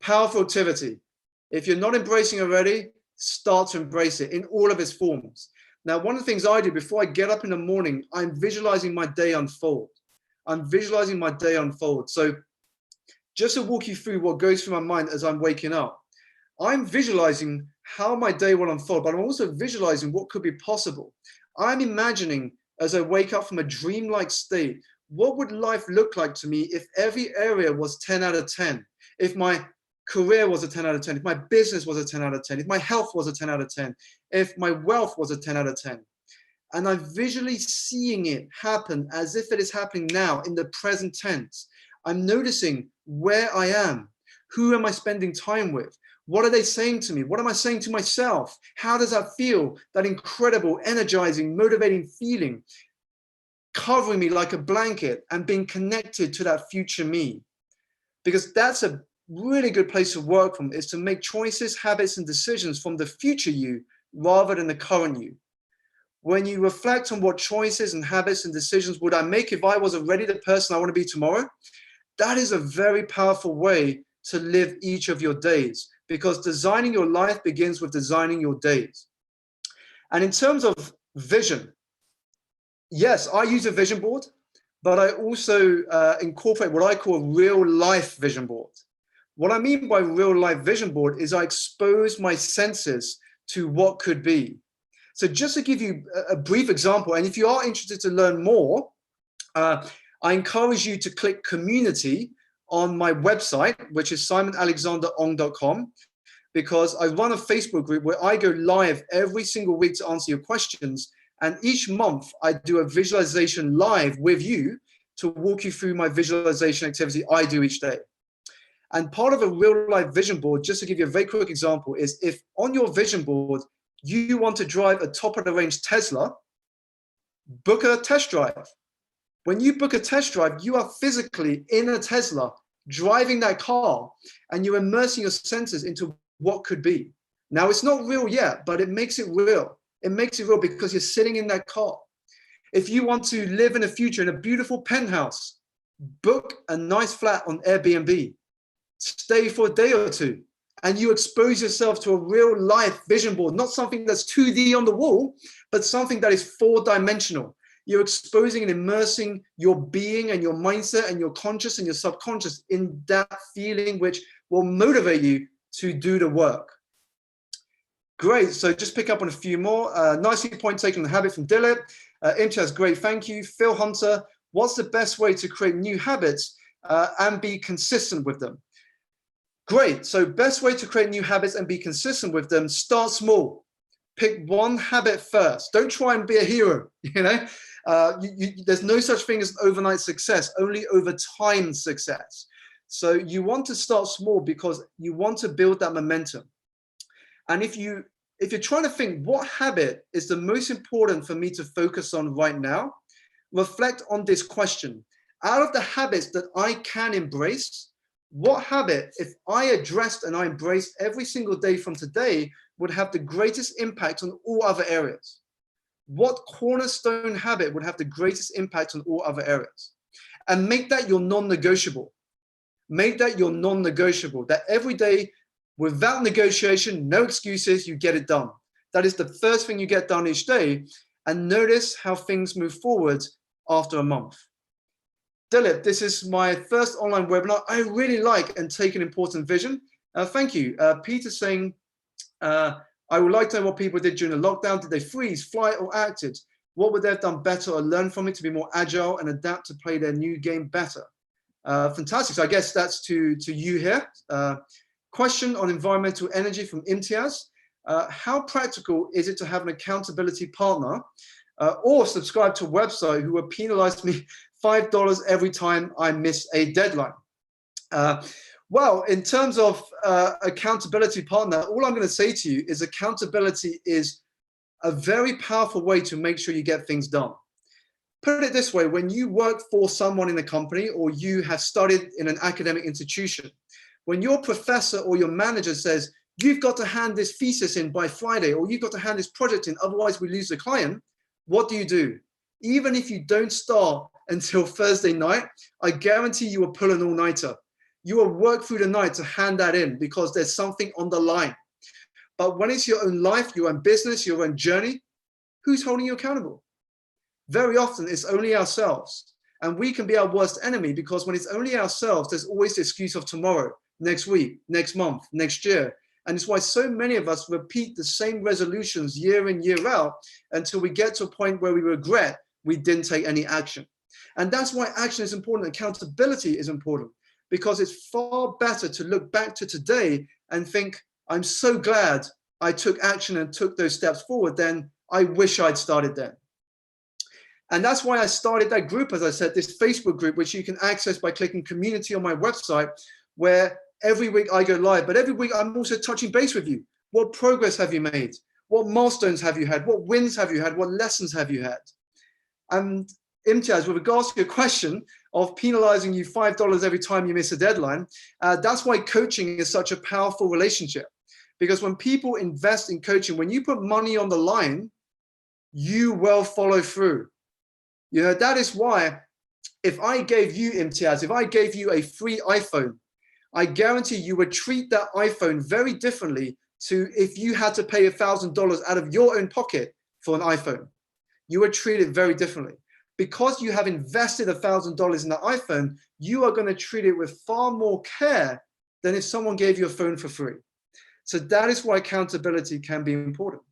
Powerful activity. If you're not embracing already, start to embrace it in all of its forms. Now, one of the things I do before I get up in the morning, I'm visualizing my day unfold. I'm visualizing my day unfold. So just to walk you through what goes through my mind as I'm waking up, I'm visualizing how my day will unfold, but I'm also visualizing what could be possible. I'm imagining as I wake up from a dreamlike state, what would life look like to me if every area was 10 out of 10? If my career was a 10 out of 10, if my business was a 10 out of 10, if my health was a 10 out of 10, if my wealth was a 10 out of 10. And I'm visually seeing it happen as if it is happening now in the present tense. I'm noticing where I am. Who am I spending time with? What are they saying to me? What am I saying to myself? How does that feel? That incredible, energizing, motivating feeling covering me like a blanket and being connected to that future me. Because that's a really good place to work from, is to make choices, habits, and decisions from the future you rather than the current you. When you reflect on what choices and habits and decisions would I make if I was already the person I want to be tomorrow, that is a very powerful way to live each of your days, because designing your life begins with designing your days. And in terms of vision, yes, I use a vision board, but I also incorporate what I call a real life vision board. What I mean by real life vision board is I expose my senses to what could be. So just to give you a brief example, and if you are interested to learn more, I encourage you to click community on my website, which is simonalexanderong.com, because I run a Facebook group where I go live every single week to answer your questions. And each month I do a visualization live with you to walk you through my visualization activity I do each day. And part of a real life vision board, just to give you a very quick example, is if on your vision board, you want to drive a top of the range Tesla, book a test drive. When you book a test drive, you are physically in a Tesla driving that car, and you're immersing your senses into what could be. Now, it's not real yet, but it makes it real. It makes it real because you're sitting in that car. If you want to live in the future in a beautiful penthouse, book a nice flat on Airbnb, stay for a day or two, and you expose yourself to a real life vision board, not something that's 2D on the wall, but something that is 4-dimensional. You're exposing and immersing your being and your mindset and your conscious and your subconscious in that feeling which will motivate you to do the work. Great. So just pick up on a few more. Nicely point taken on the habit from Dilip. Imtiaz, great. Thank you. Phil Hunter, what's the best way to create new habits and be consistent with them? Great. So best way to create new habits and be consistent with them, start small. Pick one habit first. Don't try and be a hero, you know. There's no such thing as overnight success, only over time success. So you want to start small because you want to build that momentum. And if you're trying to think what habit is the most important for me to focus on right now, reflect on this question. Out of the habits that I can embrace, what habit, if I addressed and I embraced every single day from today, would have the greatest impact on all other areas? What cornerstone habit would have the greatest impact on all other areas? And make that your non-negotiable. Make that your non-negotiable, that every day, without negotiation, no excuses, you get it done. That is the first thing you get done each day. And notice how things move forward after a month. Dilip, this is my first online webinar. I really like and take an important vision. Thank you. Peter saying, I would like to know what people did during the lockdown. Did they freeze, fly, or acted? What would they have done better or learn from it to be more agile and adapt to play their new game better? Fantastic. So I guess that's to you here. Question on environmental energy from Imtiaz. How practical is it to have an accountability partner or subscribe to a website who will penalize me $5 every time I miss a deadline? Well, in terms of accountability partner, all I'm going to say to you is accountability is a very powerful way to make sure you get things done. Put it this way, when you work for someone in a company or you have studied in an academic institution, when your professor or your manager says, you've got to hand this thesis in by Friday, or you've got to hand this project in, otherwise we lose the client, what do? Even if you don't start until Thursday night, I guarantee you will pull an all-nighter. You will work through the night to hand that in because there's something on the line. But when it's your own life, your own business, your own journey, who's holding you accountable? Very often it's only ourselves. And we can be our worst enemy because when it's only ourselves, there's always the excuse of tomorrow, next week, next month, next year. And it's why so many of us repeat the same resolutions year in, year out until we get to a point where we regret we didn't take any action. And that's why action is important. Accountability is important because it's far better to look back to today and think, I'm so glad I took action and took those steps forward than I wish I'd started then. And that's why I started that group, as I said, this Facebook group, which you can access by clicking community on my website, where every week I go live, but every week I'm also touching base with you. What progress have you made? What milestones have you had? What wins have you had? What lessons have you had? And Imtiaz, with regards to your question of penalizing you $5 every time you miss a deadline, that's why coaching is such a powerful relationship. Because when people invest in coaching, when you put money on the line, you will follow through. You know, that is why if I gave you, Imtiaz, if I gave you a free iPhone, I guarantee you would treat that iPhone very differently to if you had to pay $1,000 out of your own pocket for an iPhone. You would treat it very differently. Because you have invested $1,000 in the iPhone, you are going to treat it with far more care than if someone gave you a phone for free. So that is why accountability can be important.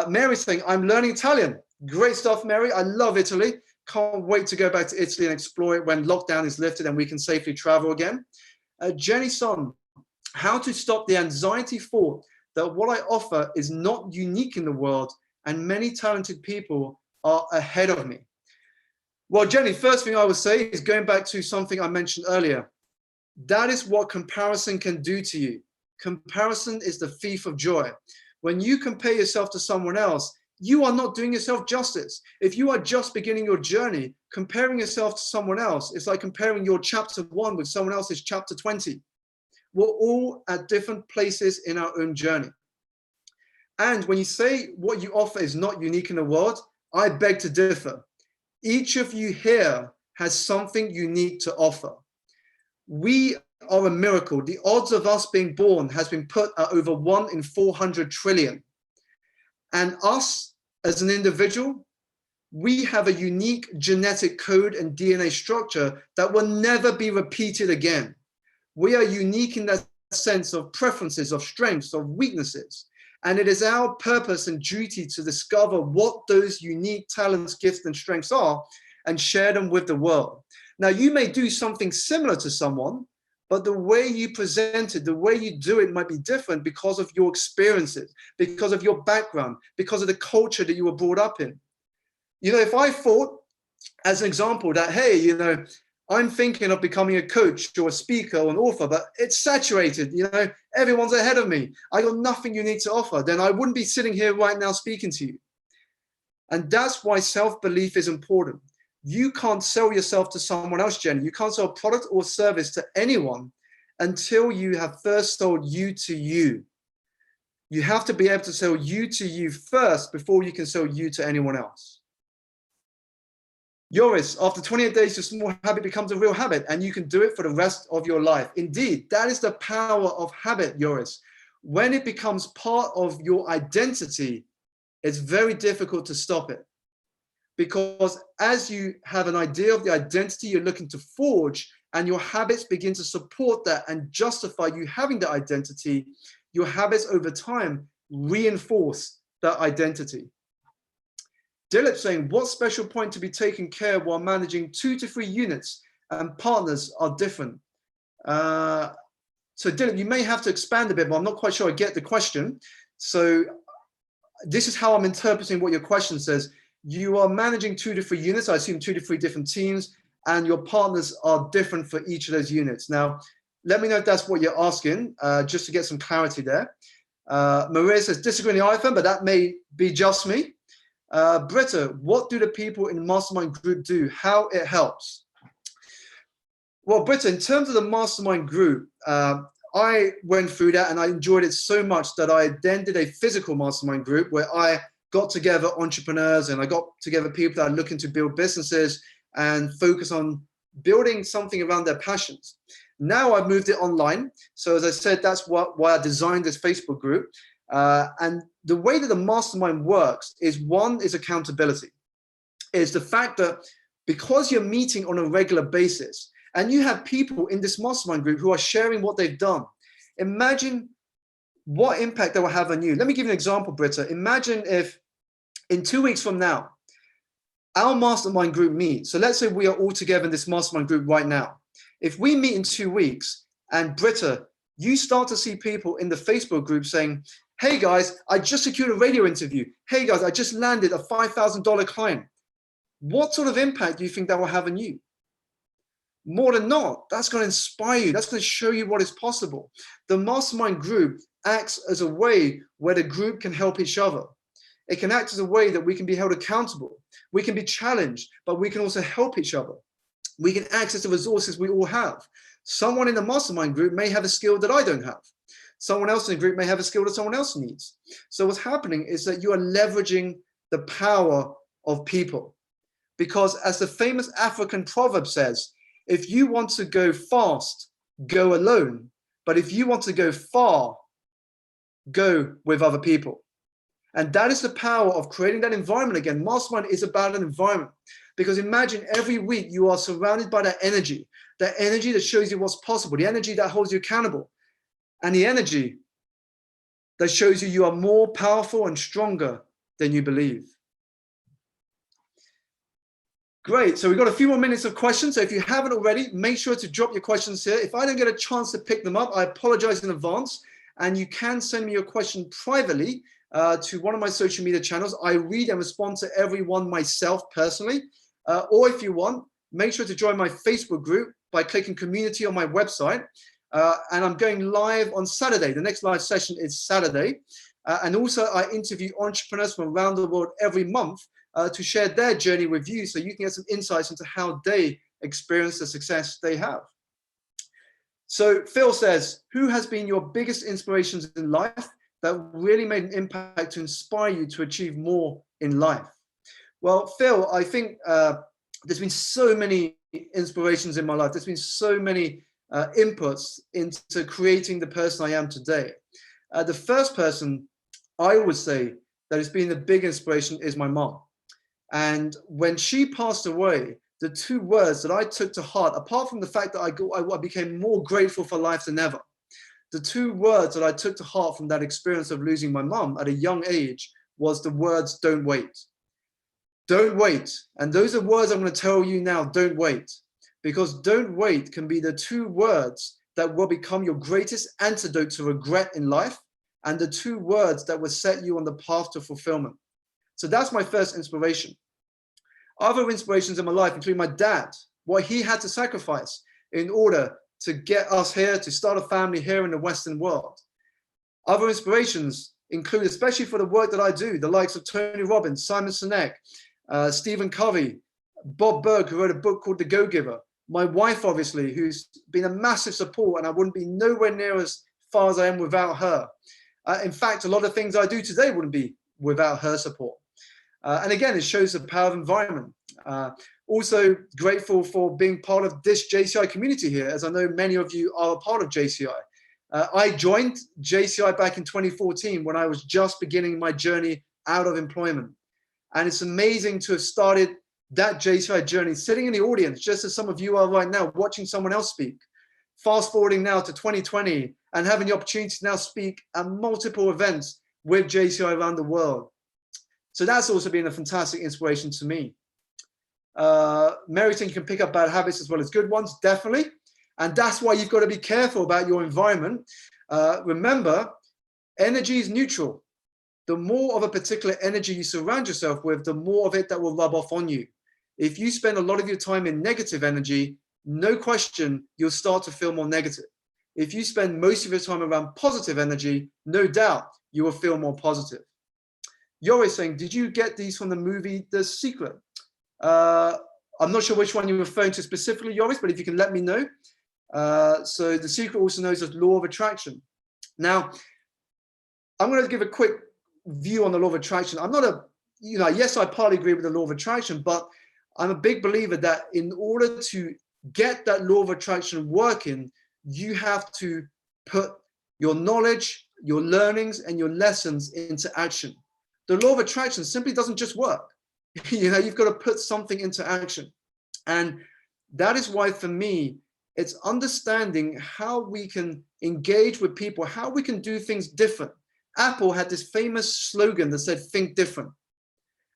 Mary's saying, I'm learning Italian. Great stuff, Mary. I love Italy. Can't wait to go back to Italy and explore it when lockdown is lifted and we can safely travel again. Jenny Son, how to stop the anxiety thought that what I offer is not unique in the world and many talented people are ahead of me. Well, Jenny, first thing I would say is going back to something I mentioned earlier. That is what comparison can do to you. Comparison is the thief of joy. When you compare yourself to someone else, you are not doing yourself justice. If you are just beginning your journey, comparing yourself to someone else, it's like comparing your chapter 1 with someone else's chapter 20. We're all at different places in our own journey. And when you say what you offer is not unique in the world, I beg to differ. Each of you here has something unique to offer. We are a miracle. The odds of us being born has been put at over 1 in 400 trillion. And us as an individual, we have a unique genetic code and DNA structure that will never be repeated again. We are unique in that sense of preferences, of strengths, of weaknesses. And it is our purpose and duty to discover what those unique talents, gifts, and strengths are and share them with the world. Now, you may do something similar to someone, but the way you present it, the way you do it might be different because of your experiences, because of your background, because of the culture that you were brought up in. You know, if I thought, as an example, that, hey, you know, I'm thinking of becoming a coach or a speaker or an author, but it's saturated, you know, everyone's ahead of me, I got nothing unique to offer, then I wouldn't be sitting here right now speaking to you. And that's why self-belief is important. You can't sell yourself to someone else, Jenny. You can't sell a product or service to anyone until you have first sold you to you. You have to be able to sell you to you first before you can sell you to anyone else. Joris, after 28 days, your small habit becomes a real habit and you can do it for the rest of your life. Indeed, that is the power of habit, Joris. When it becomes part of your identity, it's very difficult to stop it. Because as you have an idea of the identity you're looking to forge and your habits begin to support that and justify you having that identity, your habits over time reinforce that identity. Dilip saying, what special point to be taken care of while managing 2 to 3 units and partners are different? So Dilip, you may have to expand a bit, but I'm not quite sure I get the question. So this is how I'm interpreting what your question says. You are managing 2 to 3 units, I assume 2 to 3 different teams, and your partners are different for each of those units. Now, let me know if that's what you're asking, just to get some clarity there. Maria says, disagree on the iPhone, but that may be just me. Britta, what do the people in the mastermind group do? How it helps? Well, Britta, in terms of the mastermind group, I went through that and I enjoyed it so much that I then did a physical mastermind group where I got together entrepreneurs and I got together people that are looking to build businesses and focus on building something around their passions. Now I've moved it online. So as I said, that's why I designed this Facebook group. And the way that the mastermind works is, one is accountability. It's the fact that because you're meeting on a regular basis and you have people in this mastermind group who are sharing what they've done, imagine what impact that will have on you. Let me give you an example, Britta. Imagine if in 2 weeks from now, our mastermind group meets. So let's say we are all together in this mastermind group right now. If we meet in 2 weeks and Britta, you start to see people in the Facebook group saying, hey guys, I just secured a radio interview. Hey guys, I just landed a $5,000 client. What sort of impact do you think that will have on you? More than not, that's going to inspire you. That's going to show you what is possible. The mastermind group acts as a way where the group can help each other. It can act as a way that we can be held accountable. We can be challenged, but we can also help each other. We can access the resources we all have. Someone in the mastermind group may have a skill that I don't have. Someone else in the group may have a skill that someone else needs. So what's happening is that you are leveraging the power of people. Because as the famous African proverb says, if you want to go fast, go alone. But if you want to go far, go with other people. And that is the power of creating that environment again. Mastermind is about an environment. Because imagine every week you are surrounded by that energy that shows you what's possible, the energy that holds you accountable, and the energy that shows you you are more powerful and stronger than you believe. Great, so we've got a few more minutes of questions. So if you haven't already, make sure to drop your questions here. If I don't get a chance to pick them up, I apologize in advance. And you can send me your question privately to one of my social media channels. I read and respond to everyone myself personally. Or if you want, make sure to join my Facebook group by clicking community on my website. And I'm going live on Saturday. The next live session is Saturday. And also I interview entrepreneurs from around the world every month to share their journey with you so you can get some insights into how they experience the success they have. So Phil says, who has been your biggest inspirations in life that really made an impact to inspire you to achieve more in life? Well, Phil, I think there's been so many inspirations in my life. There's been so many inputs into creating the person I am today. The first person I would say that has been the big inspiration is my mom. And when she passed away, the two words that I took to heart, apart from the fact that I became more grateful for life than ever, the two words that I took to heart from that experience of losing my mum at a young age was the words, don't wait. Don't wait. And those are words I'm going to tell you now, don't wait. Because don't wait can be the two words that will become your greatest antidote to regret in life, and the two words that will set you on the path to fulfillment. So that's my first inspiration. Other inspirations in my life include my dad, what he had to sacrifice in order to get us here, to start a family here in the Western world. Other inspirations include, especially for the work that I do, the likes of Tony Robbins, Simon Sinek, Stephen Covey, Bob Berg, who wrote a book called The Go-Giver, my wife, obviously, who's been a massive support, and I wouldn't be nowhere near as far as I am without her. In fact, a lot of things I do today wouldn't be without her support. And again, it shows the power of environment. Also grateful for being part of this JCI community here, as I know many of you are a part of JCI. I joined JCI back in 2014 when I was just beginning my journey out of employment. And it's amazing to have started that JCI journey, sitting in the audience, just as some of you are right now, watching someone else speak. Fast forwarding now to 2020 and having the opportunity to now speak at multiple events with JCI around the world. So that's also been a fantastic inspiration to me. Mary saying you can pick up bad habits as well as good ones, definitely. And that's why you've got to be careful about your environment. Remember, energy is neutral. The more of a particular energy you surround yourself with, the more of it that will rub off on you. If you spend a lot of your time in negative energy, no question, you'll start to feel more negative. If you spend most of your time around positive energy, no doubt you will feel more positive. Yoris saying, did you get these from the movie The Secret? I'm not sure which one you're referring to specifically, Yoris, but if you can let me know. So The Secret, also known as Law of Attraction. Now, I'm going to give a quick view on the Law of Attraction. I'm not yes, I partly agree with the Law of Attraction, but I'm a big believer that in order to get that Law of Attraction working, you have to put your knowledge, your learnings, and your lessons into action. The Law of Attraction simply doesn't just work. You've got to put something into action. And that is why, for me, it's understanding how we can engage with people, how we can do things different. Apple had this famous slogan that said, think different.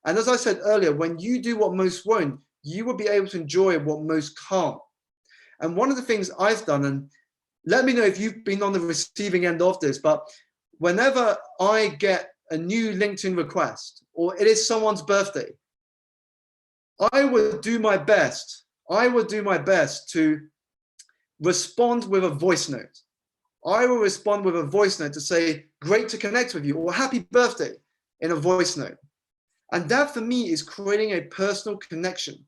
And as I said earlier, when you do what most won't, you will be able to enjoy what most can't. And one of the things I've done, and let me know if you've been on the receiving end of this, but whenever I get a new LinkedIn request, or it is someone's birthday, I would do my best to respond with a voice note. I will respond with a voice note to say, great to connect with you, or happy birthday in a voice note. And that for me is creating a personal connection.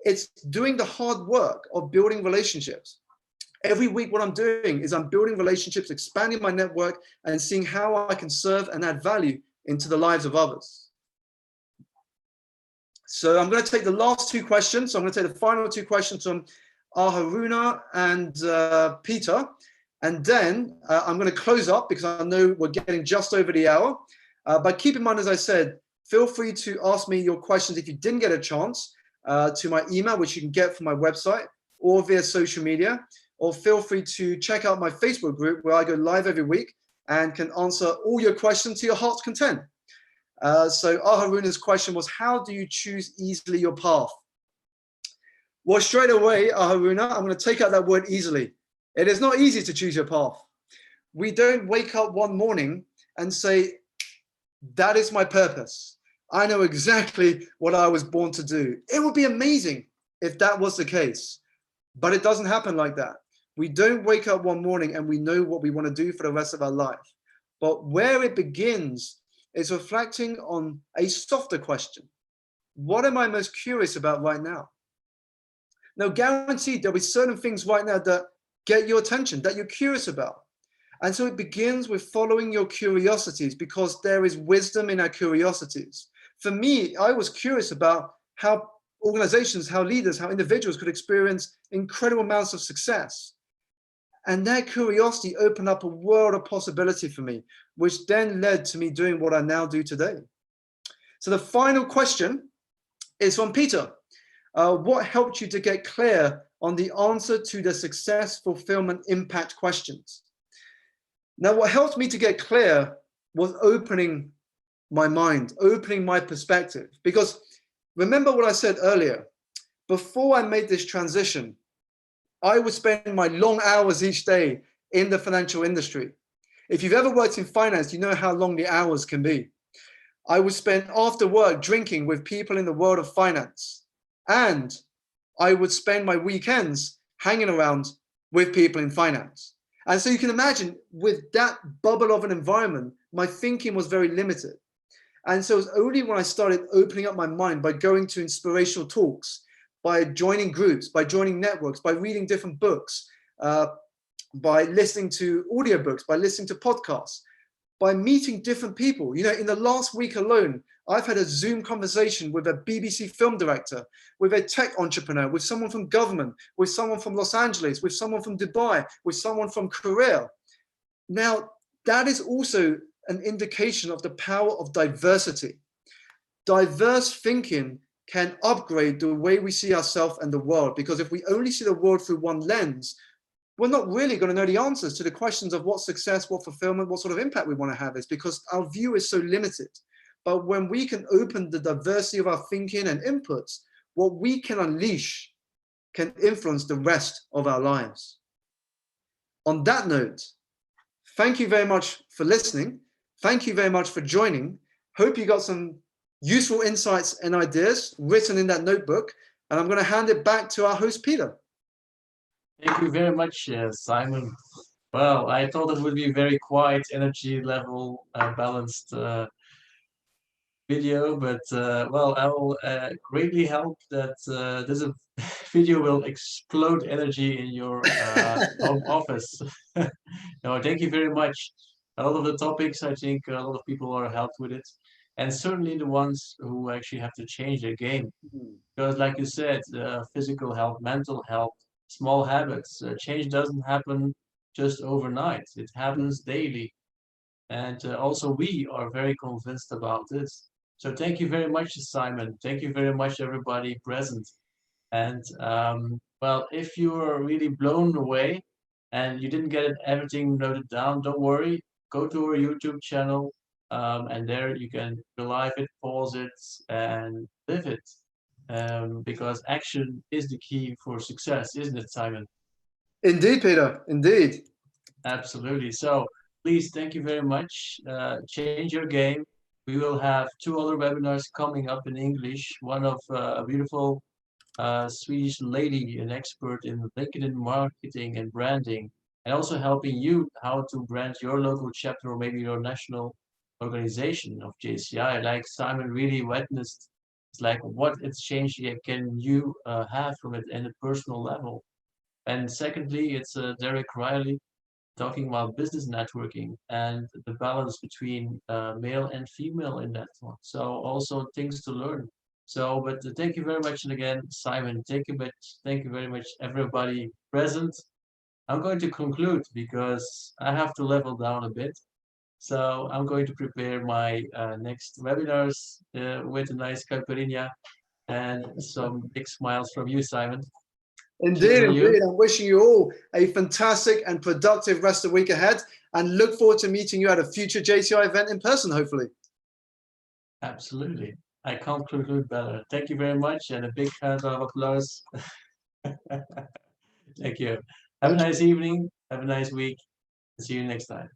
It's doing the hard work of building relationships. Every week what I'm doing is I'm building relationships, expanding my network, and seeing how I can serve and add value into the lives of others. So I'm going to take the last two questions. So I'm going to take the final two questions from Haruna and Peter. And then I'm going to close up because I know we're getting just over the hour. But keep in mind, as I said, feel free to ask me your questions if you didn't get a chance to my email, which you can get from my website or via social media. Or feel free to check out my Facebook group where I go live every week and can answer all your questions to your heart's content. So Haruna's question was, how do you choose easily your path? Well, straight away, Haruna, I'm going to take out that word easily. It is not easy to choose your path. We don't wake up one morning and say, that is my purpose. I know exactly what I was born to do. It would be amazing if that was the case, but it doesn't happen like that. We don't wake up one morning and we know what we want to do for the rest of our life. But where it begins is reflecting on a softer question. What am I most curious about right now? Now, guaranteed there'll be certain things right now that get your attention, that you're curious about. And so it begins with following your curiosities, because there is wisdom in our curiosities. For me, I was curious about how organizations, how leaders, how individuals could experience incredible amounts of success. And that curiosity opened up a world of possibility for me, which then led to me doing what I now do today. So the final question It's from Peter. What helped you to get clear on the answer to the success, fulfillment, impact questions? Now, what helped me to get clear was opening my mind, opening my perspective. Because remember what I said earlier, before I made this transition, I would spend my long hours each day in the financial industry. If you've ever worked in finance, you know how long the hours can be. I would spend after work drinking with people in the world of finance. And I would spend my weekends hanging around with people in finance. And so you can imagine with that bubble of an environment, my thinking was very limited. And so it was only when I started opening up my mind by going to inspirational talks, by joining groups, by joining networks, by reading different books, by listening to audiobooks, by listening to podcasts, by meeting different people. You know, in the last week alone, I've had a Zoom conversation with a BBC film director, with a tech entrepreneur, with someone from government, with someone from Los Angeles, with someone from Dubai, with someone from Korea. Now, that is also an indication of the power of diversity. Diverse thinking can upgrade the way we see ourselves and the world, because if we only see the world through one lens, we're not really going to know the answers to the questions of what success, what fulfillment, what sort of impact we want to have is, because our view is so limited. But when we can open the diversity of our thinking and inputs, what we can unleash can influence the rest of our lives. On that note, thank you very much for listening. Thank you very much for joining. Hope you got some useful insights and ideas written in that notebook. And I'm going to hand it back to our host, Peter. Thank you very much, Simon. Well, I thought it would be a very quiet, energy level, balanced video, but well, I will greatly help that this video will explode energy in your home office. No, thank you very much. A lot of the topics, I think a lot of people are helped with it, and certainly the ones who actually have to change their game. Because like you said, physical health, mental health, small habits, change doesn't happen just overnight. It happens daily. And also we are very convinced about this. So thank you very much, Simon. Thank you very much, everybody present. And well, if you are really blown away and you didn't get everything noted down, don't worry. Go to our YouTube channel, and there you can relive it, pause it, and live it. Because action is the key for success, isn't it, Simon? Indeed, Peter. Indeed. Absolutely. So please, thank you very much. Change your game. We will have 2 other webinars coming up in English. One of a beautiful Swedish lady, an expert in LinkedIn marketing and branding, and also helping you how to brand your local chapter or maybe your national organization of JCI. Like Simon really witnessed, it's like what exchange can you have from it in a personal level. And secondly, it's Derek Riley talking about business networking and the balance between male and female in that one. So also things to learn. So, but thank you very much. And again, Simon, thank you very much, everybody present. I'm going to conclude because I have to level down a bit. So I'm going to prepare my next webinars with a nice caipirinha and some big smiles from you, Simon. Indeed, indeed. I'm wishing you all a fantastic and productive rest of the week ahead, and look forward to meeting you at a future JCI event in person, hopefully. Absolutely. I can't conclude better. Thank you very much, and a big round of applause. Thank you. Have a nice evening. Have a nice week. See you next time.